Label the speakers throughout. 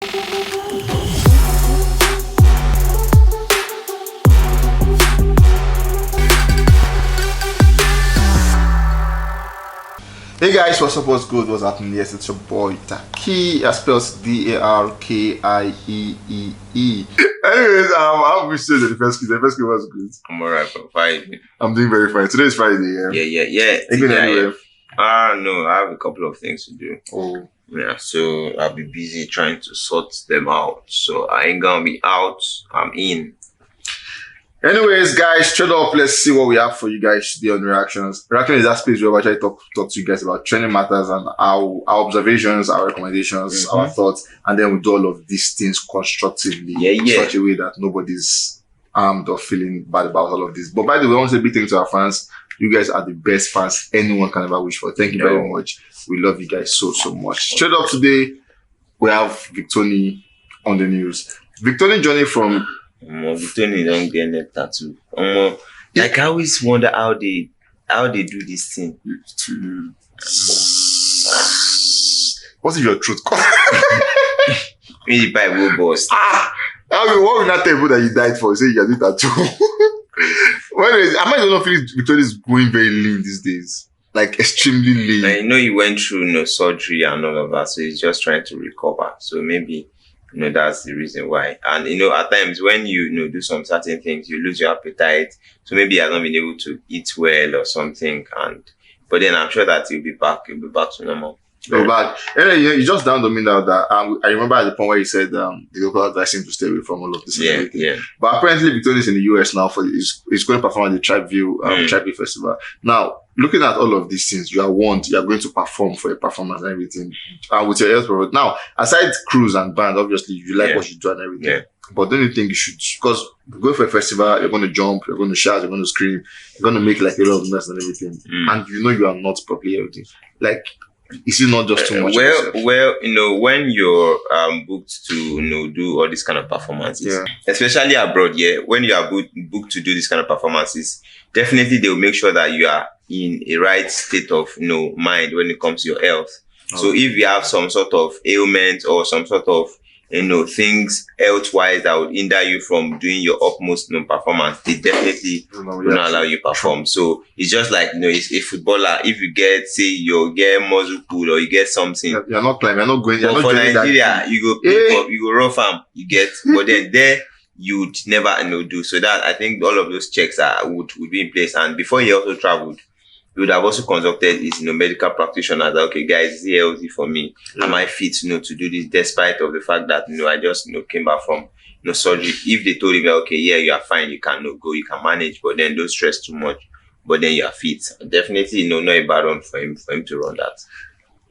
Speaker 1: Hey guys, what's up? What's good? What's happening? Yes, it's your boy Taki. I spells Darkieee. Anyways, how we say the first kid? The first kid was good.
Speaker 2: I'm alright, bro. Fine.
Speaker 1: I'm doing very fine. Today is Friday, yeah.
Speaker 2: Yeah.
Speaker 1: Ain't going anywhere?
Speaker 2: No, I have a couple of things to do.
Speaker 1: Oh.
Speaker 2: Yeah, so I'll be busy trying to sort them out. So I ain't gonna be out. I'm in.
Speaker 1: Anyways, guys, straight up, let's see what we have for you guys today on Reactions. Reaction is that space where we actually talk to you guys about trending matters and our observations, our recommendations, our thoughts, and then we do all of these things constructively in such a way that nobody's armed or feeling bad about all of this. But by the way, I want to say a big thing to our fans. You guys are the best fans anyone can ever wish for. Thank you very much. We love you guys so much. Straight up today, we have Victony on the news. Victony journey from
Speaker 2: Victony don't get a tattoo. Like I always wonder how they do this thing.
Speaker 1: What's your truth?
Speaker 2: Really Bible boss.
Speaker 1: What will not tell people that you died for? You say you are doing tattoo. Well, I might not feel Victony is going very lean these days. Like extremely lean.
Speaker 2: I know he went through surgery and all of that, so he's just trying to recover. So maybe that's the reason why. And at times when you do some certain things, you lose your appetite. So maybe he has not been able to eat well or something. But then I'm sure that he'll be back to normal.
Speaker 1: But anyway, you just down to me now that I remember at the point where you said the local advised him to stay away from all of this.
Speaker 2: Yeah.
Speaker 1: But apparently Victony is in the US now he's going to perform at the Tribe Festival. Now, looking at all of these things, you are going to perform for a performance and everything. With your health problem. Now, aside cruise and band, obviously you like what you do and everything. Yeah. But don't you think you should, because going for a festival, you're going to jump, you're going to shout, you're going to scream, you're going to make like a lot of noise and everything. And you are not properly everything. Like, is it not just too much?
Speaker 2: Well, when you're booked to do all these kind of performances, especially abroad, when you are booked to do these kind of performances, definitely they will make sure that you are in a right state of mind when it comes to your health. So if you have some sort of ailment or some sort of things health-wise that would hinder you from doing your utmost performance, they definitely will not allow you perform. So it's just like a footballer. If you get muscle pull or you get something,
Speaker 1: you're not climbing, you're not going.
Speaker 2: But for Nigeria, you go pick up, you go rough arm, you get. But then there you would never do. So that I think all of those checks would be in place. And before he also traveled, we would have also consulted his medical practitioners. Okay, guys, is it healthy for me? Am I fit to do this, despite of the fact that I just came back from surgery? If they told him you are fine, you can go, you can manage, but then don't stress too much, but then you are fit, definitely not a bad one for him to run that.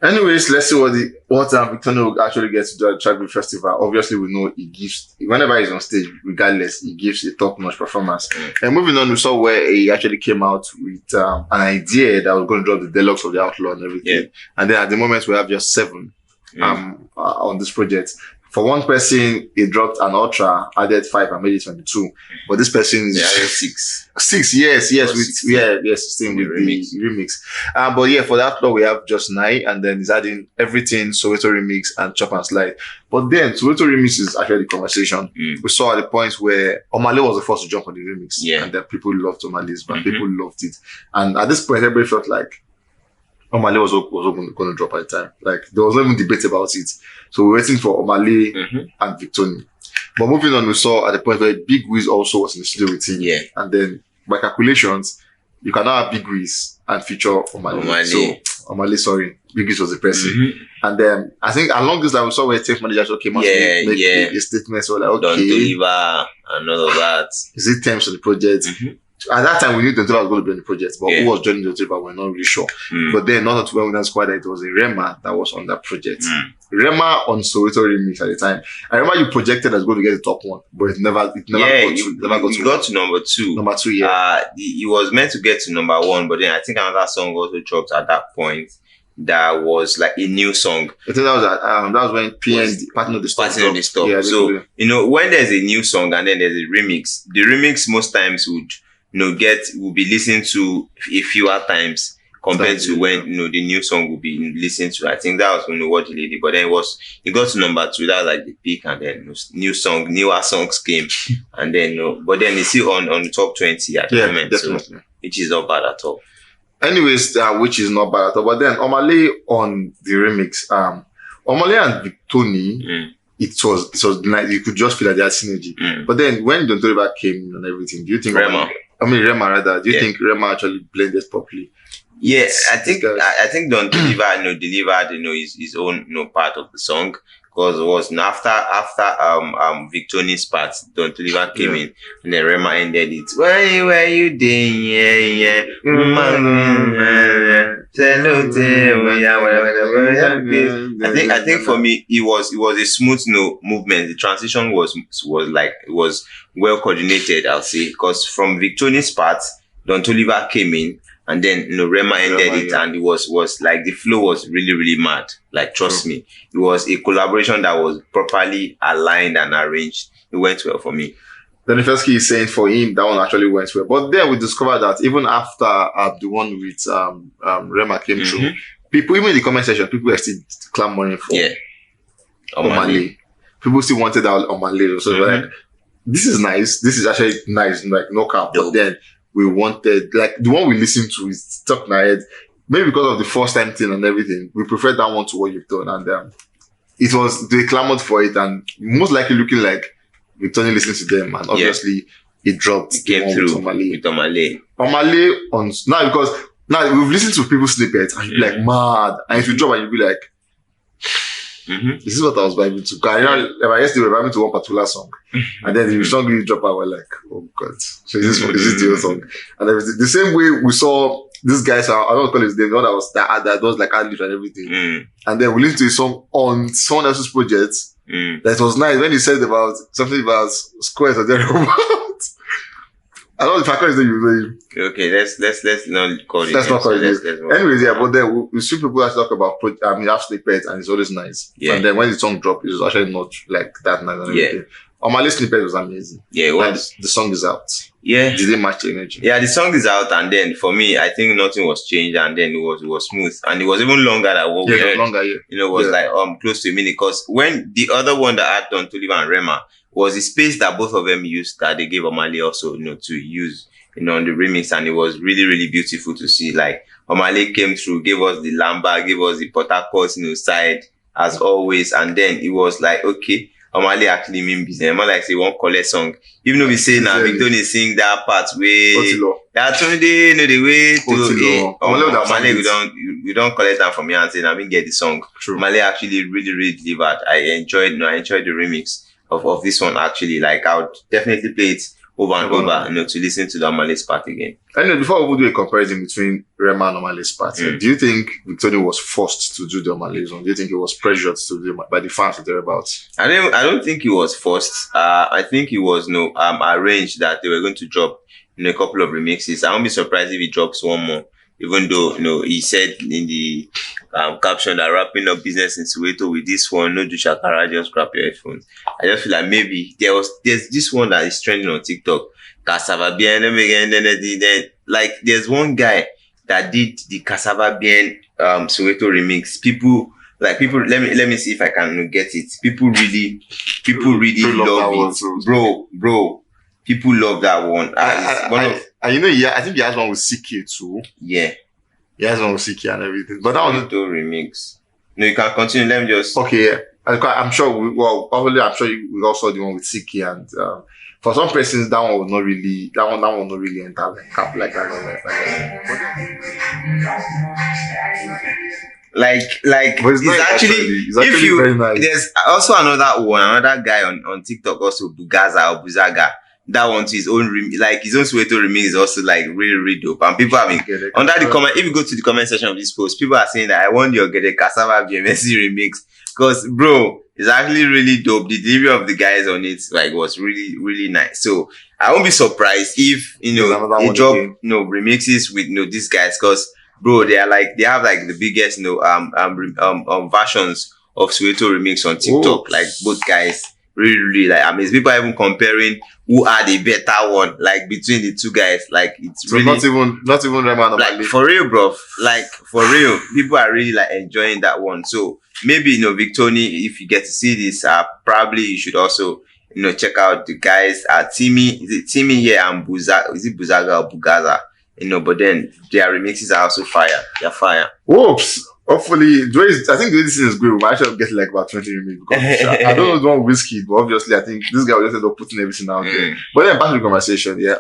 Speaker 1: Anyways, let's see what Victony will actually get to do at the Tribe Festival. Obviously, we know he gives, whenever he's on stage, regardless, he gives a top-notch performance. And moving on, we saw where he actually came out with an idea that was going to drop the deluxe of the Outlaw and everything. And then at the moment, we have just 7 on this project. For one person, he dropped an Ultra, added 5 and made it 22. But this person is
Speaker 2: 6.
Speaker 1: 6, yes, same with the remix. But for that floor, we have just 9, and then he's adding everything, Soweto remix and Chop and Slide. But then Soweto remix is actually the conversation. We saw at the point where Omah was the first to jump on the remix, and then people loved Omah's band, people loved it. And at this point, everybody felt like Omah was going to drop at the time. Like, there was no even debate about it. So we're waiting for Omah and Victony. But moving on, we saw at the point where Big Wiz also was in the studio with him. And then, by calculations, you cannot have Big Wiz and feature Omah. So, Omah, Big Wiz was the person. And then, I think along this line, we saw where tape managers came out to make a statement. So like, okay.
Speaker 2: Toliver and all of that.
Speaker 1: Is it terms of the project? At that time, we knew Toliver was going to be on the project, but who was joining Toliver, we're not really sure. But then, not when we done squad, it was a Rema that was on that project. Rema on Soweto remix at the time. I remember you projected as going to get the top 1, but it never got to
Speaker 2: number 2.
Speaker 1: Number 2,
Speaker 2: he was meant to get to number 1, but then I think another song also dropped at that point. That was like a new song.
Speaker 1: I think that was when PN Partner of the Stop.
Speaker 2: Yeah, so when there's a new song and then there's a remix, the remix most times would will be listened to a fewer times compared to when the new song will be listened to. I think that was what delayed it. But then it got to number 2. That was like the peak, and then newer songs came, and then but then it's still on the top 20 at the moment.
Speaker 1: Definitely.
Speaker 2: So, which is not bad at all.
Speaker 1: Anyways, which is not bad at all. But then Omah on the remix, Omah and Victony, it was nice. You could just feel that they had synergy. But then when Don Toliver came in and everything, do you think
Speaker 2: Rema
Speaker 1: rather? Do you think Rema actually blended properly?
Speaker 2: Yeah, I think Don Toliver delivered his own part of the song, because it was after Victony's part, Don Toliver came in, and then Rema ended it. Where you doing? Yeah. I think for me it was a smooth movement. The transition was well coordinated, I'll say, because from Victony's part, Don Toliver came in, and then Rema ended it, and it was like the flow was really, really mad. Like, trust me, it was a collaboration that was properly aligned and arranged. It went well for me.
Speaker 1: Then the first key is saying for him that one actually went well. But then we discovered that even after the one with Rema came through, people, even in the comment section, people were still clamoring for Omah. People still wanted that Omah. So like, this is nice. This is actually nice, like no cap. But then we wanted, like, the one we listened to is stuck in our head. Maybe because of the first time thing and everything, we preferred that one to what you've done. And they clamored for it, and most likely looking like Victony listened to them, and obviously it dropped.
Speaker 2: It came through with Omah.
Speaker 1: Now, because now we've listened to people's snippets, and you'll be like mad. And if you drop, and you'll be like, this is what I was vibing to. I guess they were vibing to one particular song, and then the song really dropped, and we're like, oh God, so is this the other song? And the same way we saw this guy, I don't call his name, the one that was like ad-lib and everything. And then we listened to a song on someone else's project. That was nice when he said about something about squares or thereabouts. I don't know if I call his name, you know him.
Speaker 2: Okay, let's not call it.
Speaker 1: Let's not call it. Anyways, but then we see people that talk about have snippets, and it's always nice. And then when the song dropped, it was actually not like that nice and everything. Omah's snippet was amazing. Yeah, it was. The song is out. Yeah. Did it match the energy?
Speaker 2: Yeah, the song is out, and then for me, I think nothing was changed, and then it was smooth, and it was even longer than what we heard.
Speaker 1: Longer,
Speaker 2: it was like close to a minute, because when the other one that had Don Toliver and Rema was the space that both of them used, that they gave Omah also, to use, on the remix, and it was really, really beautiful to see. Like, Omah came through, gave us the Lamba, gave us the Port Harcourt, side as always, and then it was like, okay, Omah actually mean business. More like say one collect song. Even though we say now Victony sing that part where that's when they know the way to Omah we don't collect that from here and say now we get the song. Omah actually really, really delivered. I enjoyed the remix of this one actually. Like, I would definitely play it over and over, to listen to the Omah's part again.
Speaker 1: And before we do a comparison between Rema and Omah's part, do you think Victony was forced to do the Omah's one? Do you think he was pressured to do by the fans or thereabouts?
Speaker 2: I don't think he was forced. I think he was arranged that they were going to drop a couple of remixes. I won't be surprised if he drops one more. Even though, he said in the caption that wrapping up business in Soweto with this one, no do shakara, just grab your headphones. I just feel like maybe there's this one that is trending on TikTok. Cassava bien, then like there's one guy that did the Cassava bien Soweto remix. People, let me see if I can get it. People really love it, bro. People love that one.
Speaker 1: I think he has one with CK too.
Speaker 2: Yeah.
Speaker 1: He has one with CK and everything. But that one
Speaker 2: remix. No, you can continue. Let me just.
Speaker 1: Okay, yeah. I'm sure. I'm sure we also the one with CK, and for some persons that one was not really. That one will not really enter like cap like that.
Speaker 2: But it's actually very nice. There's also another guy on TikTok also, Buzaga. That one to his own his own Soweto remix is also like really, really dope. And people have been under the comment. If you go to the comment section of this post, people are saying that I want your Get a Cassava BMSC remix, because bro, it's actually really dope. The delivery of the guys on it was really, really nice. So I won't be surprised if they drop remixes with these guys, because bro, they have the biggest versions of Soweto remix on TikTok. Like, both guys, really like amazing. People are even comparing who are the better one, like between the two guys. Like it's
Speaker 1: So
Speaker 2: really
Speaker 1: not even Rema and
Speaker 2: like
Speaker 1: Omah.
Speaker 2: for real, bro. Like for real, people are really like enjoying that one. So maybe Victony, if you get to see this, probably you should also check out the guys at Timmy. Is it Timmy here and Buzaga? Is it Buzaga or Bugaza? But then their remixes are also fire. They're fire.
Speaker 1: Whoops. Hopefully, I think this is good. We might actually get like about 20 remixes because I don't know the one whiskey, but obviously I think this guy will just end up putting everything out there. But then back to the conversation, yeah.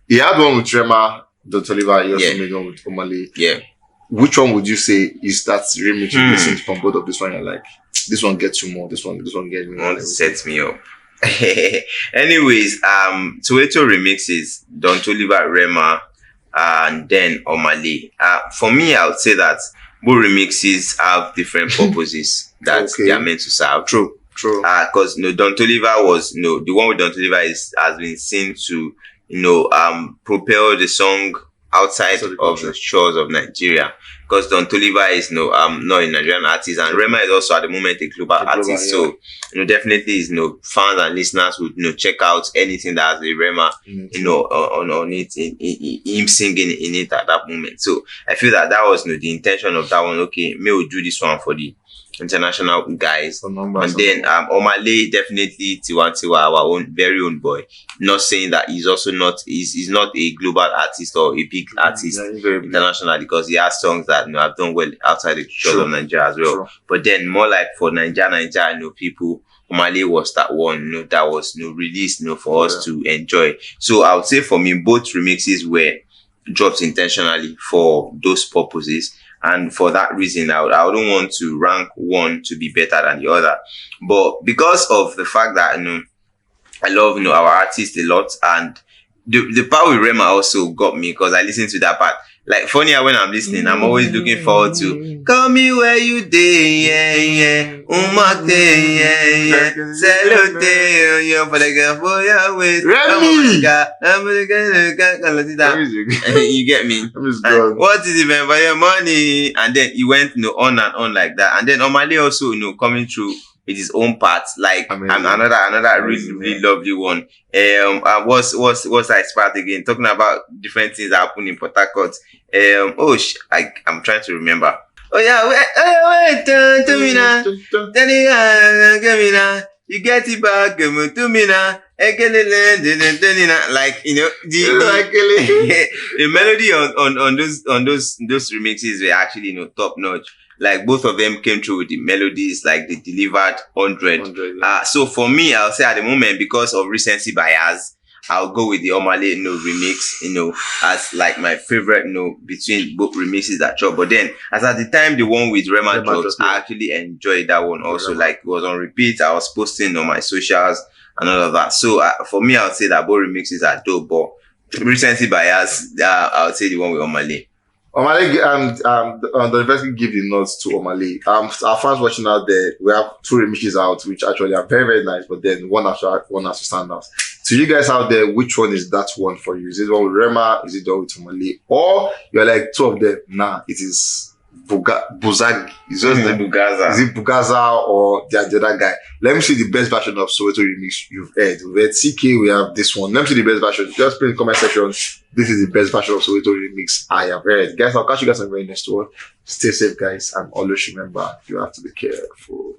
Speaker 1: He had one with Rema, the Toliver. He also made one with Omah.
Speaker 2: Yeah.
Speaker 1: Which one would you say is that remix you listen from both of this one? You're like, this one gets you more. This one gets me more.
Speaker 2: One sets me up. Anyways, Soweto remixes Don Toliver, Rema, and then Omah. For me, I would say that both remixes have different purposes that they are meant to serve.
Speaker 1: True.
Speaker 2: Because Don Toliver was the one with Don Toliver has been seen to propel the song outside of the shores of Nigeria. Because Don Toliver is not a Nigerian artist, and Rema is also at the moment a global artist. Yeah. So definitely is fans and listeners would check out anything that has a Rema on it, him singing in it at that moment. So I feel that was the intention of that one. Okay, may we do this one for the international guys, and then Omah definitely Tiwa, our own very own boy. Not saying that he's also not he's not a global artist or a big artist internationally, because he has songs that have done well outside the shores of Nigeria as well. But then more like for Nigeria, people, Omah was that one that was released for us to enjoy. So I would say for me, both remixes were dropped intentionally for those purposes. And for that reason, I wouldn't want to rank one to be better than the other. But because of the fact that I love our artists a lot, and the part with Rema also got me because I listened to that part. Like funny when I'm listening, I'm always looking forward to "Call Me Where You Day," Omah, Celote, for the girl for your ways. You get me? What is even for your money? And then he went on and on like that. And then Omah also coming through with his own parts, like another really lovely one. What's that part again? Talking about different things that happen in Port Harcourt. I'm trying to remember. Oh yeah, wait, to me now. Give me now. You get it back, give it to me now. Like the melody on those remixes were actually top notch. Like both of them came through with the melodies, like they delivered 100. So for me, I'll say at the moment, because of recency bias, I'll go with the Omah remix, as like my favorite, between both remixes that drop. But then, as at the time the one with Rema dropped, I actually enjoyed that one also. Like it was on repeat. I was posting on my socials and all of that. So for me, I would say that both remixes are dope. But recency bias, I would say the one with Omah.
Speaker 1: The university give the notes to Omah. Our fans watching out there, we have 2 remixes out, which actually are very, very nice, but then one has to stand out. So you guys out there, which one is that one for you? Is it one with Rema? Is it the one with Omah? Or you're like 2 of them? Nah, it is Buzag. It's just the
Speaker 2: Bugaza.
Speaker 1: Is it Bugaza or the other guy? Let me see the best version of Soweto remix you've heard. We had CK, we have this one. Let me see the best version. Just put in the comment section. This is the best version of Soweto remix I have heard. Guys, I'll catch you guys on the very next one. Stay safe, guys, and always remember, you have to be careful.